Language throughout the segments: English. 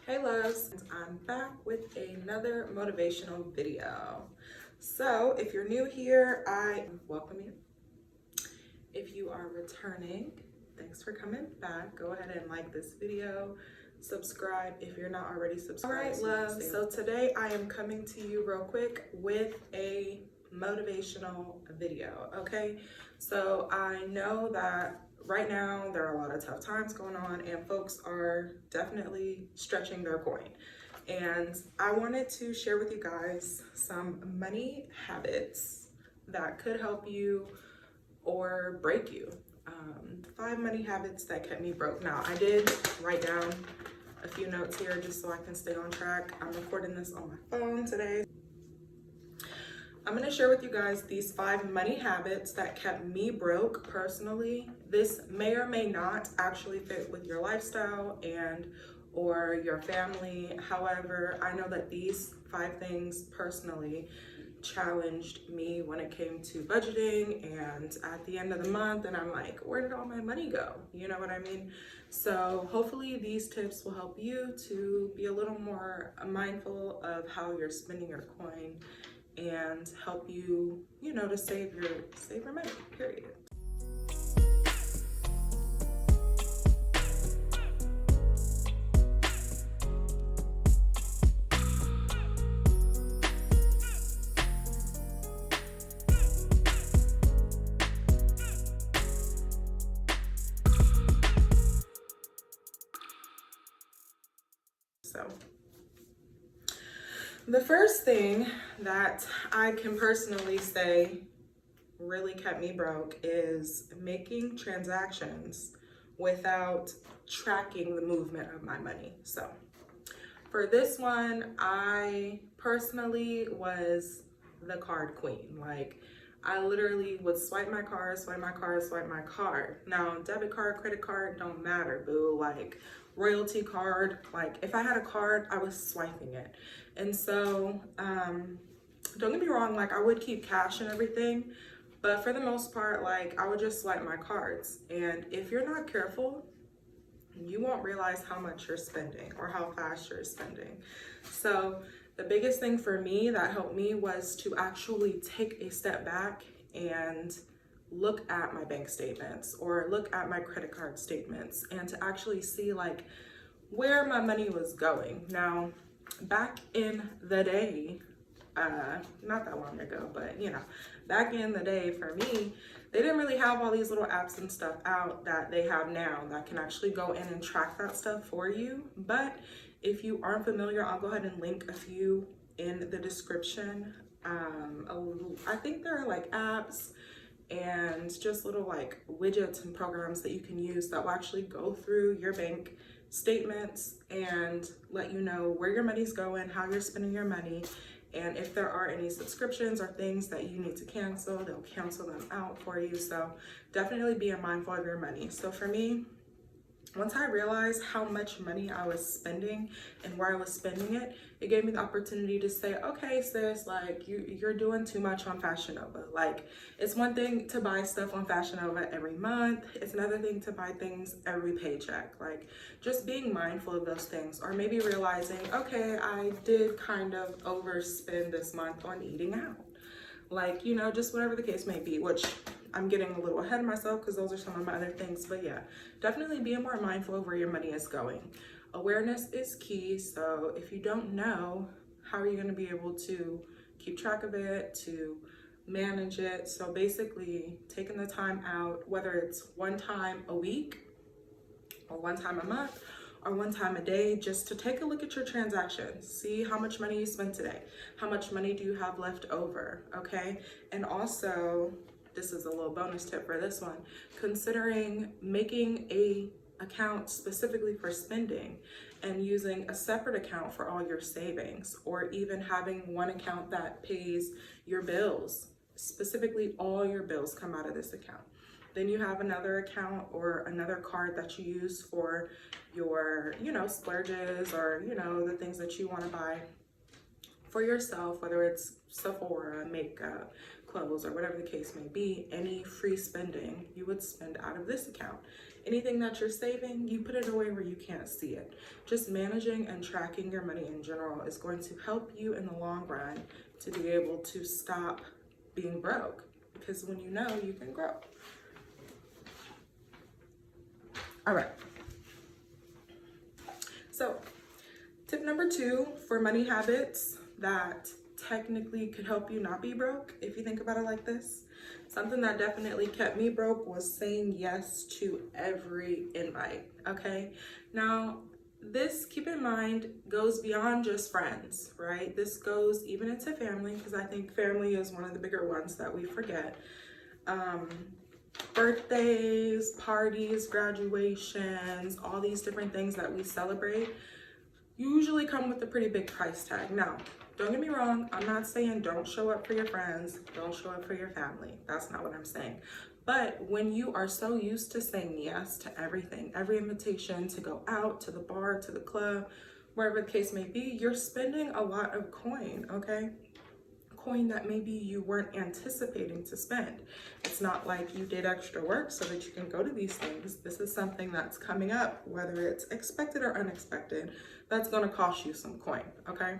Hey loves, I'm back with another motivational video. So if you're new here, I welcome you. If you are returning, thanks for coming back. Go ahead and like this video, subscribe if you're not already subscribed. All right, loves, so today I am coming to you real quick with a motivational video, okay? So I know that right now there are a lot of tough times going on and folks are definitely stretching their coin. And I wanted to share with you guys some money habits that could help you or break you. 5 money habits that kept me broke. Now, I did write down a few notes here just so I can stay on track. I'm recording this on my phone today. I'm gonna share with you guys these 5 money habits that kept me broke personally. This may or may not actually fit with your lifestyle and or your family. However, I know that these 5 things personally challenged me when it came to budgeting and at the end of the month, and I'm like, where did all my money go? You know what I mean? So hopefully these tips will help you to be a little more mindful of how you're spending your coin and help you, you know, to save your money, period. So the first thing that I can personally say really kept me broke is making transactions without tracking the movement of my money. So for this one, I personally was the card queen. Like, I literally would swipe my card, swipe my card, swipe my card. Now, debit card, credit card, don't matter, boo. Like, royalty card, like, if I had a card, I was swiping it. And so, don't get me wrong, like, I would keep cash and everything, but for the most part, like, I would just swipe my cards. And if you're not careful, you won't realize how much you're spending or how fast you're spending. So the biggest thing for me that helped me was to actually take a step back and look at my bank statements or look at my credit card statements and to actually see like where my money was going. Now, back in the day, not that long ago, but you know, back in the day for me, they didn't really have all these little apps and stuff out that they have now that can actually go in and track that stuff for you. But if you aren't familiar, I'll go ahead and link a few in the description. I think there are like apps and just little like widgets and programs that you can use that will actually go through your bank statements and let you know where your money's going, how you're spending your money, and if there are any subscriptions or things that you need to cancel, they'll cancel them out for you. So definitely being mindful of your money. So for me, once I realized how much money I was spending and where I was spending it, it gave me the opportunity to say, okay, sis, like you're doing too much on Fashion Nova. Like, it's one thing to buy stuff on Fashion Nova every month. It's another thing to buy things every paycheck. Like, just being mindful of those things, or maybe realizing, okay, I did kind of overspend this month on eating out. Like, you know, just whatever the case may be, which I'm getting a little ahead of myself because those are some of my other things. But yeah, definitely being more mindful of where your money is going. Awareness is key. So if you don't know, how are you going to be able to keep track of it, to manage it? So basically taking the time out, whether it's one time a week or one time a month or one time a day, just to take a look at your transactions, see how much money you spent today, how much money do you have left over, okay? And also, this is a little bonus tip for this one, considering making a account specifically for spending and using a separate account for all your savings, or even having one account that pays your bills. Specifically, all your bills come out of this account. Then you have another account or another card that you use for your, you know, splurges or, you know, the things that you want to buy for yourself, whether it's Sephora, makeup, clothes, or whatever the case may be, any free spending you would spend out of this account. Anything that you're saving, you put it away where you can't see it. Just managing and tracking your money in general is going to help you in the long run to be able to stop being broke, because when you know, you can grow. All right. So tip number 2 for money habits that technically could help you not be broke, if you think about it like this. Something that definitely kept me broke was saying yes to every invite, okay? Now, this, keep in mind, goes beyond just friends, right? This goes even into family, because I think family is one of the bigger ones that we forget. Birthdays, parties, graduations, all these different things that we celebrate usually come with a pretty big price tag. Now, don't get me wrong, I'm not saying don't show up for your friends, don't show up for your family. That's not what I'm saying. But when you are so used to saying yes to everything, every invitation to go out, to the bar, to the club, wherever the case may be, you're spending a lot of coin, okay? Coin that maybe you weren't anticipating to spend. It's not like you did extra work so that you can go to these things. This is something that's coming up, whether it's expected or unexpected, that's gonna cost you some coin, okay?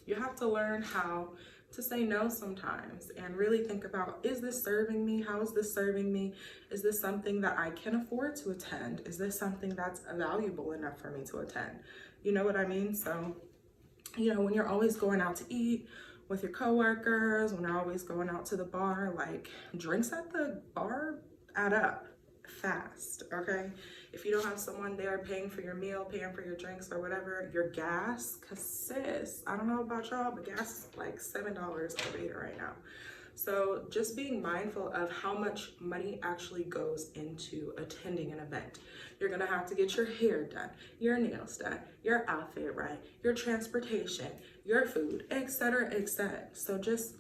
You have to learn how to say no sometimes and really think about, is this serving me? How is this serving me? Is this something that I can afford to attend? Is this something that's valuable enough for me to attend? You know what I mean? So, you know, when you're always going out to eat with your coworkers, when you're always going out to the bar, like, drinks at the bar add up fast, okay? If you don't have someone there paying for your meal, paying for your drinks or whatever, your gas, cause sis, I don't know about y'all, but gas is like $7 over here right now. So just being mindful of how much money actually goes into attending an event. You're gonna have to get your hair done, your nails done, your outfit right, your transportation, your food, etc., etc. So just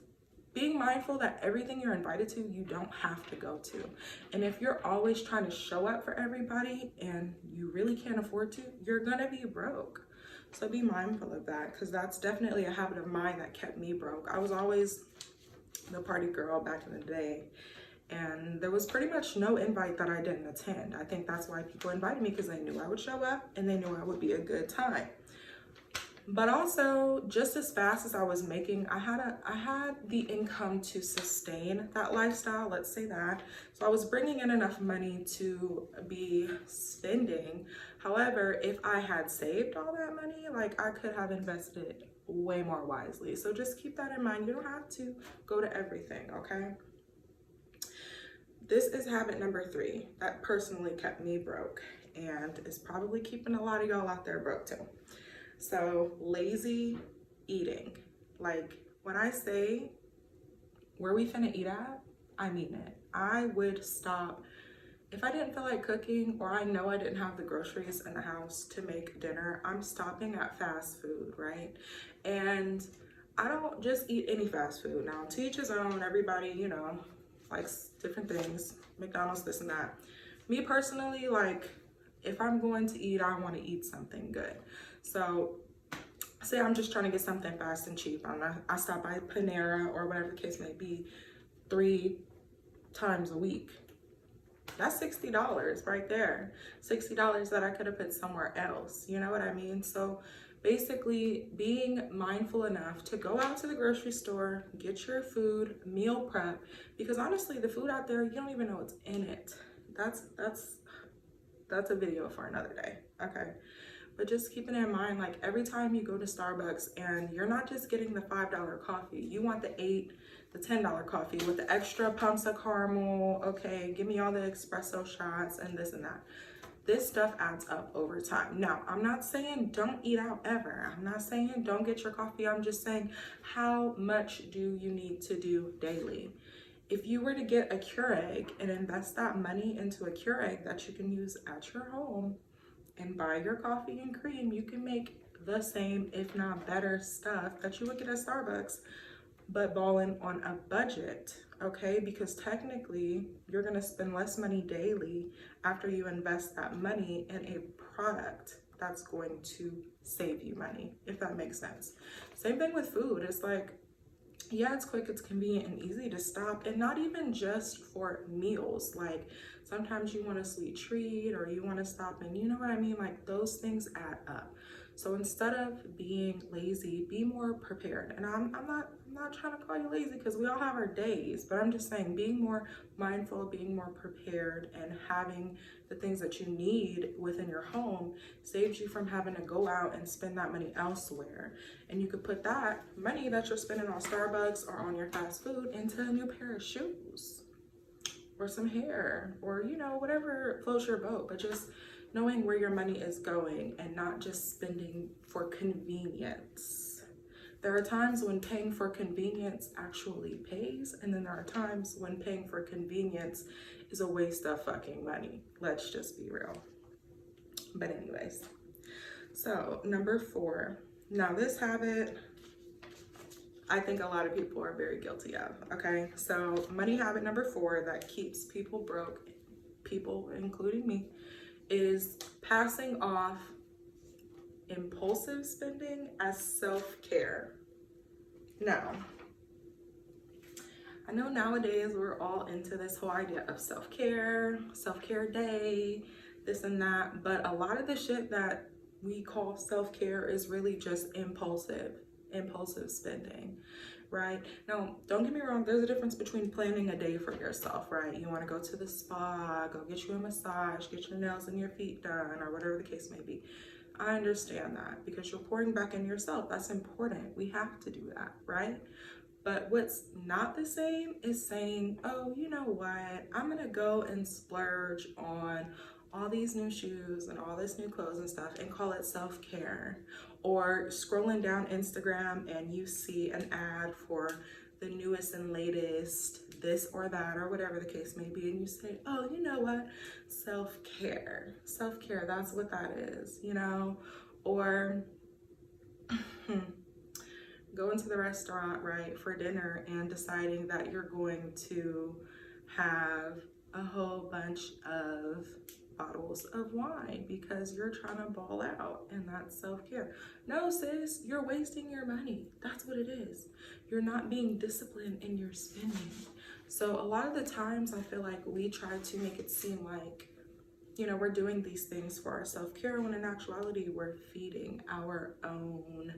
being mindful that everything you're invited to, you don't have to go to. And if you're always trying to show up for everybody and you really can't afford to, you're gonna be broke. So be mindful of that, because that's definitely a habit of mine that kept me broke. I was always the party girl back in the day, and there was pretty much no invite that I didn't attend. I think that's why people invited me, because they knew I would show up and they knew I would be a good time. But also, just as fast as I was making, I had the income to sustain that lifestyle, let's say that. So I was bringing in enough money to be spending. However, if I had saved all that money, like, I could have invested it way more wisely. So just keep that in mind. You don't have to go to everything, okay? This is habit number 3 that personally kept me broke and is probably keeping a lot of y'all out there broke too. So lazy eating. Like, when I say where we finna eat at, I mean it. I would stop if I didn't feel like cooking, or I know I didn't have the groceries in the house to make dinner. I'm stopping at fast food, right? And I don't just eat any fast food. Now, to each his own. Everybody, you know, likes different things. McDonald's, this and that. Me personally, like, if I'm going to eat, I want to eat something good. So say I'm just trying to get something fast and cheap. I stop by Panera or whatever the case may be 3 times a week. That's $60 right there. $60 that I could have put somewhere else. You know what I mean? So basically being mindful enough to go out to the grocery store, get your food, meal prep, because honestly, the food out there, you don't even know what's in it. That's a video for another day, okay? But just keeping in mind, like, every time you go to Starbucks and you're not just getting the $5 coffee, you want the $8, the $10 coffee with the extra pumps of caramel, okay? Give me all the espresso shots and this and that. This stuff adds up over time. Now, I'm not saying don't eat out ever. I'm not saying don't get your coffee. I'm just saying, how much do you need to do daily? If you were to get a Keurig and invest that money into a Keurig that you can use at your home and buy your coffee and cream, you can make the same, if not better, stuff that you would get at Starbucks, but balling on a budget, okay? Because technically, you're gonna spend less money daily after you invest that money in a product, that's going to save you money, if that makes sense. Same thing with food. It's like, yeah, it's quick, it's convenient and easy to stop, and not even just for meals. Like sometimes you want a sweet treat or you want to stop, and you know what I mean? Like those things add up. So instead of being lazy, be more prepared. And I'm not trying to call you lazy, because we all have our days, but I'm just saying being more mindful, being more prepared, and having the things that you need within your home saves you from having to go out and spend that money elsewhere. And you could put that money that you're spending on Starbucks or on your fast food into a new pair of shoes or some hair, or you know, whatever floats your boat. But just knowing where your money is going and not just spending for convenience. There are times when paying for convenience actually pays, and then there are times when paying for convenience is a waste of fucking money. Let's just be real. But anyways, so number 4. Now this habit, I think a lot of people are very guilty of, okay? So money habit number 4 that keeps people broke, people including me, is passing off impulsive spending as self-care. Now, I know nowadays we're all into this whole idea of self-care day, this and that, but a lot of the shit that we call self-care is really just impulsive spending, right? Now, don't get me wrong, there's a difference between planning a day for yourself, right? You want to go to the spa, go get you a massage, get your nails and your feet done, or whatever the case may be. I understand that, because you're pouring back into yourself. That's important. We have to do that, right? But what's not the same is saying, oh, you know what? I'm going to go and splurge on all these new shoes and all this new clothes and stuff and call it self-care. Or scrolling down Instagram and you see an ad for the newest and latest this or that or whatever the case may be, and you say, oh, you know what? Self-care, that's what that is, you know? Or going to the restaurant, right, for dinner and deciding that you're going to have a whole bunch of bottles of wine because you're trying to ball out, and that's self-care. No, sis, you're wasting your money. That's what it is. You're not being disciplined in your spending. So a lot of the times I feel like we try to make it seem like, you know, we're doing these things for our self-care, when in actuality we're feeding our own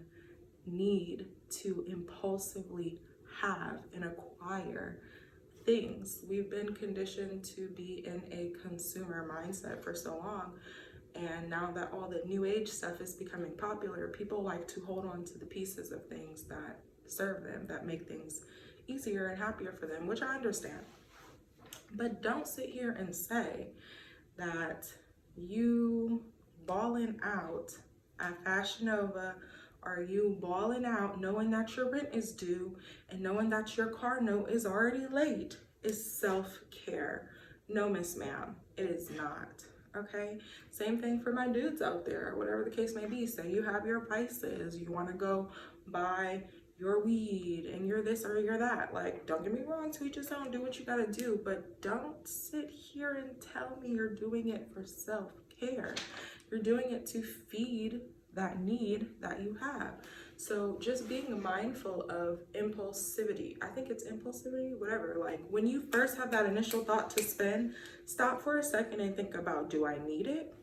need to impulsively have and acquire things. We've been conditioned to be in a consumer mindset for so long, and now that all the new age stuff is becoming popular, people like to hold on to the pieces of things that serve them, that make things easier and happier for them, which I understand. But don't sit here and say that you balling out at Fashion Nova, are you balling out knowing that your rent is due and knowing that your car note is already late is self-care. No, miss ma'am, it is not, okay? Same thing for my dudes out there, whatever the case may be. Say you have your vices, you want to go buy your weed and you're this or you're that. Like, don't get me wrong, to each his own, do what you gotta do, but don't sit here and tell me you're doing it for self-care. You're doing it to feed that need that you have. So just being mindful of impulsivity. I think it's impulsivity, whatever. Like when you first have that initial thought to spend, stop for a second and think about, do I need it?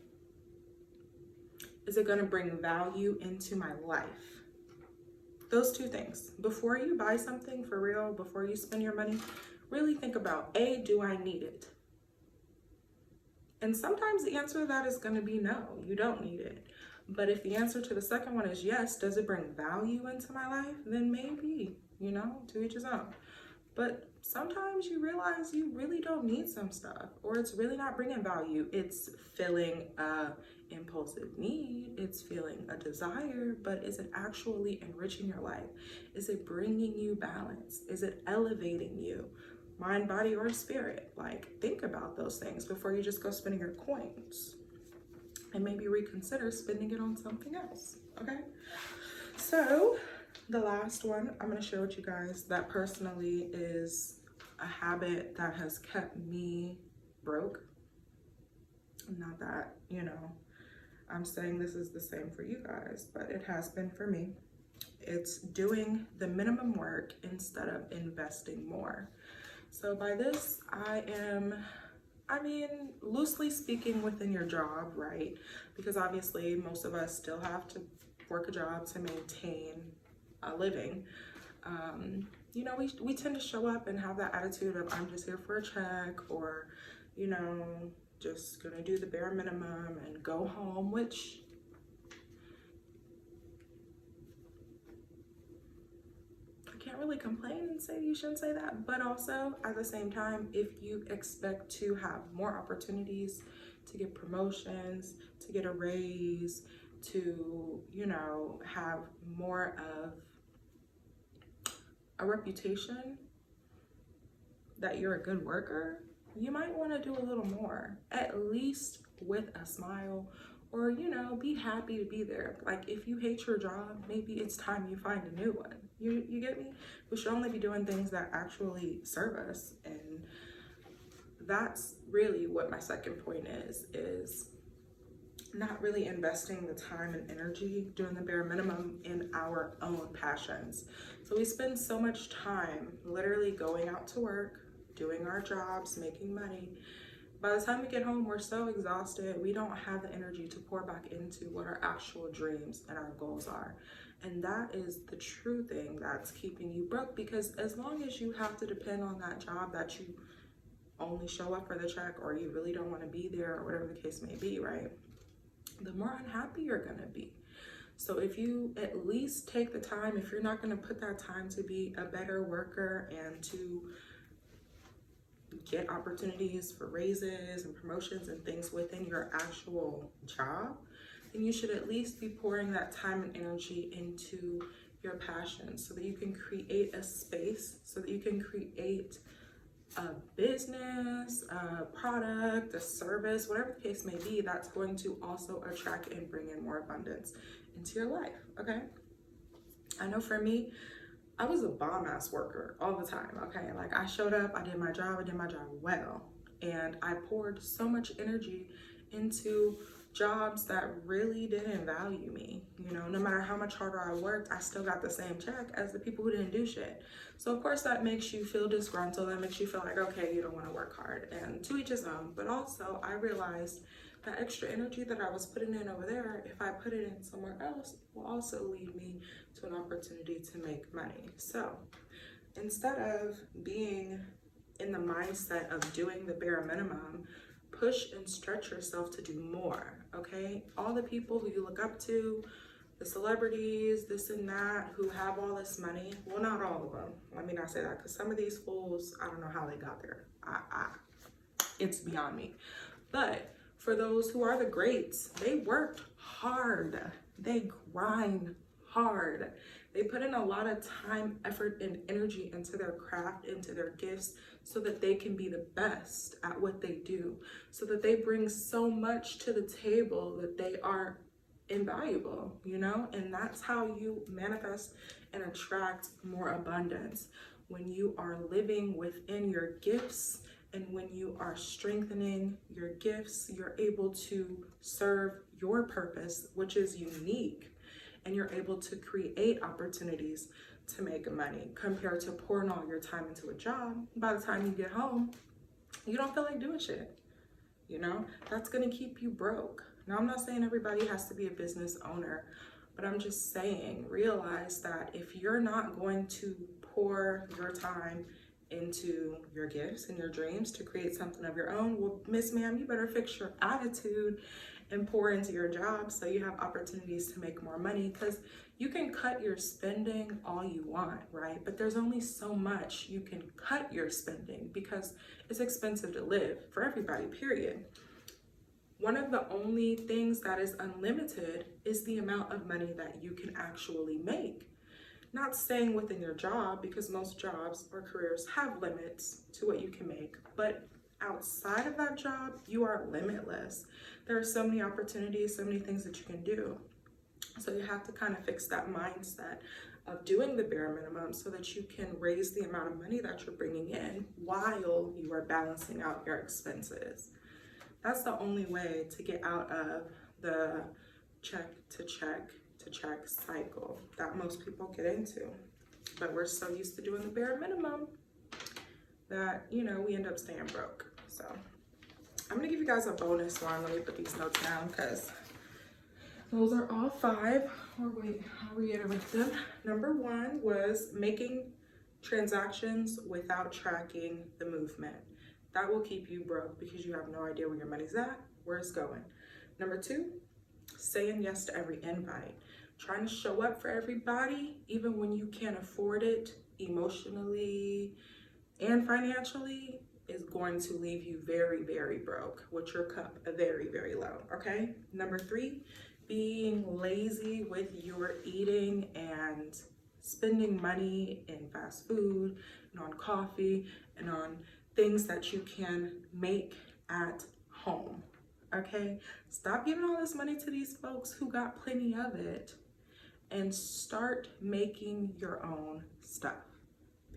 Is it going to bring value into my life? Those two things. Before you buy something, for real, before you spend your money, really think about, A, do I need it? And sometimes the answer to that is going to be no, you don't need it. But if the answer to the second one is yes, does it bring value into my life? Then maybe, you know, to each his own. But sometimes you realize you really don't need some stuff, or it's really not bringing value. It's filling a impulsive need, it's feeling a desire, but is it actually enriching your life? Is it bringing you balance? Is it elevating you? Mind, body, or spirit? Like, think about those things before you just go spending your coins. And maybe reconsider spending it on something else, okay? So the last one I'm going to share with you guys that personally is a habit that has kept me broke. Not that, you know, I'm saying this is the same for you guys, but it has been for me. It's doing the minimum work instead of investing more. So by this, I mean, loosely speaking within your job, right? Because obviously most of us still have to work a job to maintain a living. You know, we tend to show up and have that attitude of I'm just here for a check, or, you know, just gonna do the bare minimum and go home, which I can't really complain and say you shouldn't say that. But also at the same time, if you expect to have more opportunities, to get promotions, to get a raise, to, you know, have more of a reputation that you're a good worker, you might want to do a little more, at least with a smile, or, you know, be happy to be there. Like if you hate your job, maybe it's time you find a new one. You get me? We should only be doing things that actually serve us. And that's really what my second point is not really investing the time and energy, doing the bare minimum in our own passions. So we spend so much time literally going out to work, doing our jobs, making money. By the time we get home, we're so exhausted, we don't have the energy to pour back into what our actual dreams and our goals are. And that is the true thing that's keeping you broke, because as long as you have to depend on that job that you only show up for the check, or you really don't want to be there, or whatever the case may be, right? The more unhappy you're going to be. So if you at least take the time, if you're not going to put that time to be a better worker and to get opportunities for raises and promotions and things within your actual job, then you should at least be pouring that time and energy into your passions, so that you can create a space, so that you can create a business, a product, a service, whatever the case may be, that's going to also attract and bring in more abundance into your life, okay? I know for me, I was a bomb-ass worker all the time, okay? Like I showed up, I did my job well, and I poured so much energy into jobs that really didn't value me. You know, no matter how much harder I worked, I still got the same check as the people who didn't do shit. So of course that makes you feel disgruntled, that makes you feel like, okay, you don't want to work hard, and to each his own. But also I realized that extra energy that I was putting in over there, if I put it in somewhere else, it will also lead me to an opportunity to make money. So instead of being in the mindset of doing the bare minimum, push and stretch yourself to do more, okay? All the people who you look up to, the celebrities, this and that, who have all this money, well, not all of them. Let me not say that, because some of these fools, I don't know how they got there. It's beyond me. But for those who are the greats, they worked hard. They grind hard. They put in a lot of time, effort, and energy into their craft, into their gifts, so that they can be the best at what they do, so that they bring so much to the table that they are invaluable, you know? And that's how you manifest and attract more abundance. When you are living within your gifts, and when you are strengthening your gifts, you're able to serve your purpose, which is unique, and you're able to create opportunities to make money, compared to pouring all your time into a job. By the time you get home, you don't feel like doing shit. You know, that's gonna keep you broke. Now, I'm not saying everybody has to be a business owner, but I'm just saying, realize that if you're not going to pour your time into your gifts and your dreams to create something of your own, well, Miss Ma'am, you better fix your attitude and pour into your job so you have opportunities to make more money. Because you can cut your spending all you want, right? But there's only so much you can cut your spending, because it's expensive to live for everybody, period. One of the only things that is unlimited is the amount of money that you can actually make. Not staying within your job, because most jobs or careers have limits to what you can make, but outside of that job, you are limitless. There are so many opportunities, so many things that you can do. So you have to kind of fix that mindset of doing the bare minimum, so that you can raise the amount of money that you're bringing in while you are balancing out your expenses. That's the only way to get out of the check to check to check cycle that most people get into. But we're so used to doing the bare minimum that, you know, we end up staying broke. So I'm gonna give you guys a bonus one. Let me put these notes down because those are all 5. Or wait, I'll reiterate them. Number 1 was making transactions without tracking the movement. That will keep you broke because you have no idea where your money's at, where it's going. Number 2, saying yes to every invite. Trying to show up for everybody, even when you can't afford it emotionally and financially, is going to leave you very, very broke with your cup very, very low, okay? Number 3, being lazy with your eating and spending money in fast food and on coffee and on things that you can make at home, okay? Stop giving all this money to these folks who got plenty of it and start making your own stuff,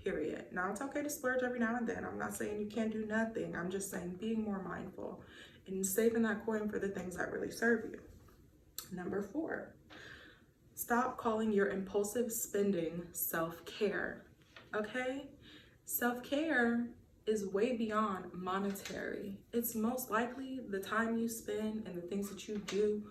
period. Now, it's okay to splurge every now and then. I'm not saying you can't do nothing. I'm just saying being more mindful and saving that coin for the things that really serve you. Number 4, stop calling your impulsive spending self-care, okay? Self-care is way beyond monetary. It's most likely the time you spend and the things that you do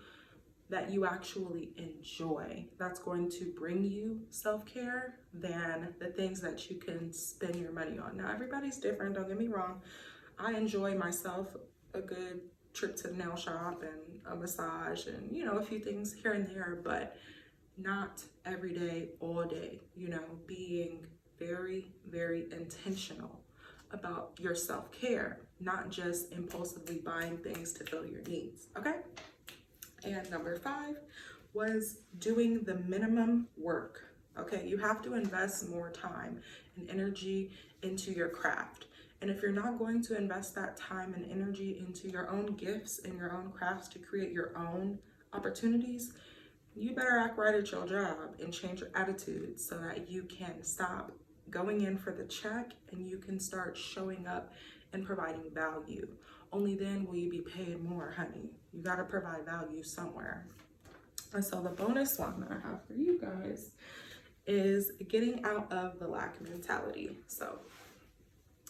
that you actually enjoy. That's going to bring you self-care than the things that you can spend your money on. Now, everybody's different, don't get me wrong. I enjoy myself a good trip to the nail shop and a massage and, you know, a few things here and there, but not every day, all day, you know, being very, very intentional about your self-care, not just impulsively buying things to fill your needs, okay? And number 5 was doing the minimum work, okay? You have to invest more time and energy into your craft. And if you're not going to invest that time and energy into your own gifts and your own crafts to create your own opportunities, you better act right at your job and change your attitude so that you can stop going in for the check and you can start showing up and providing value. Only then will you be paid more, honey. You gotta provide value somewhere. And so the bonus one that I have for you guys is getting out of the lack mentality. So,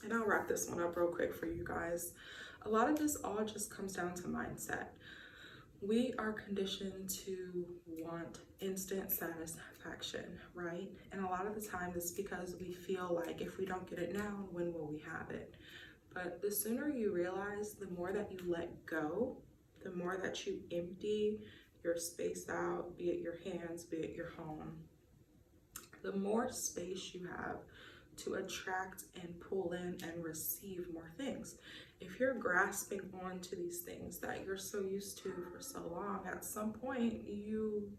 and I'll wrap this one up real quick for you guys. A lot of this all just comes down to mindset. We are conditioned to want instant satisfaction, right? And a lot of the time it's because we feel like if we don't get it now, when will we have it? But the sooner you realize, the more that you let go, the more that you empty your space out, be it your hands, be it your home, the more space you have to attract and pull in and receive more things. If you're grasping onto these things that you're so used to for so long, at some point you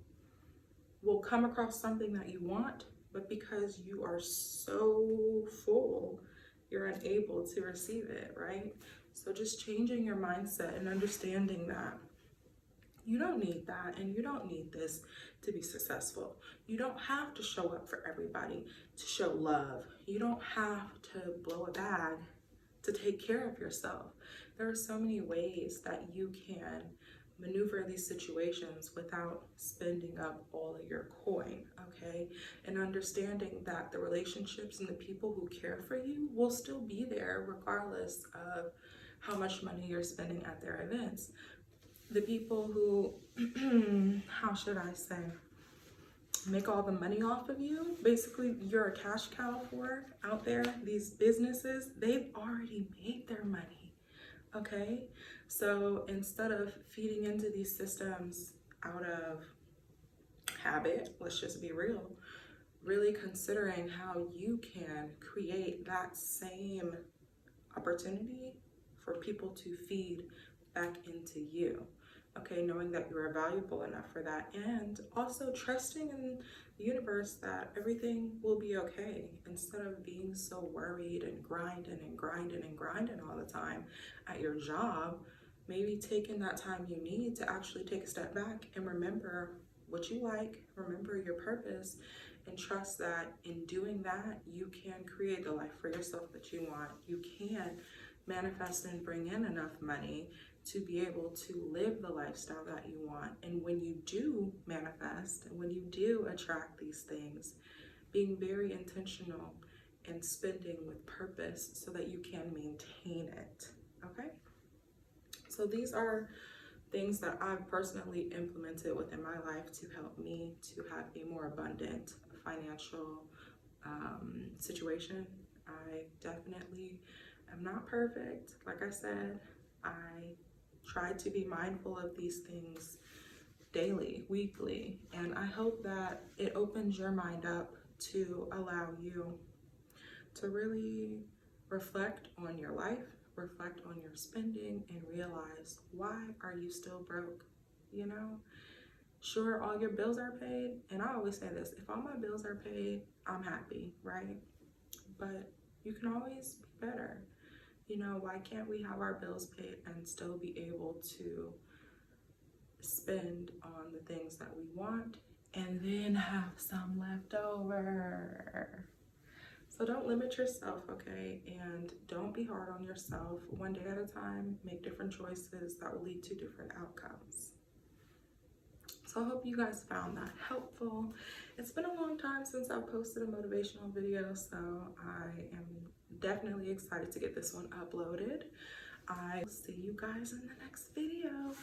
will come across something that you want, but because you are so full, you're unable to receive it, right? So just changing your mindset and understanding that you don't need that and you don't need this to be successful. You don't have to show up for everybody to show love. You don't have to blow a bag to take care of yourself. There are so many ways that you can maneuver these situations without spending up all of your coin, okay? And understanding that the relationships and the people who care for you will still be there regardless of how much money you're spending at their events. The people who, how should I say, make all the money off of you, basically you're a cash cow for out there, these businesses, they've already made their money, okay? So instead of feeding into these systems out of habit, let's just be real, really considering how you can create that same opportunity for people to feed back into you. Okay, knowing that you are valuable enough for that, and also trusting in the universe that everything will be okay instead of being so worried and grinding all the time at your job. Maybe taking that time you need to actually take a step back and remember what you like, remember your purpose, and trust that in doing that, you can create the life for yourself that you want. You can manifest and bring in enough money to be able to live the lifestyle that you want. And when you do manifest and when you do attract these things, being very intentional and spending with purpose so that you can maintain it. Okay? So these are things that I've personally implemented within my life to help me to have a more abundant financial situation. I definitely am not perfect. Like I said, I try to be mindful of these things daily, weekly, and I hope that it opens your mind up to allow you to really reflect on your life, reflect on your spending, and realize, why are you still broke? You know, sure, all your bills are paid, and I always say this, if all my bills are paid, I'm happy, right? But you can always be better. You know, why can't we have our bills paid and still be able to spend on the things that we want and then have some left over? So don't limit yourself, okay? And don't be hard on yourself. One day at a time, make different choices that will lead to different outcomes. So I hope you guys found that helpful. It's been a long time since I've posted a motivational video, so I am definitely excited to get this one uploaded. I will see you guys in the next video.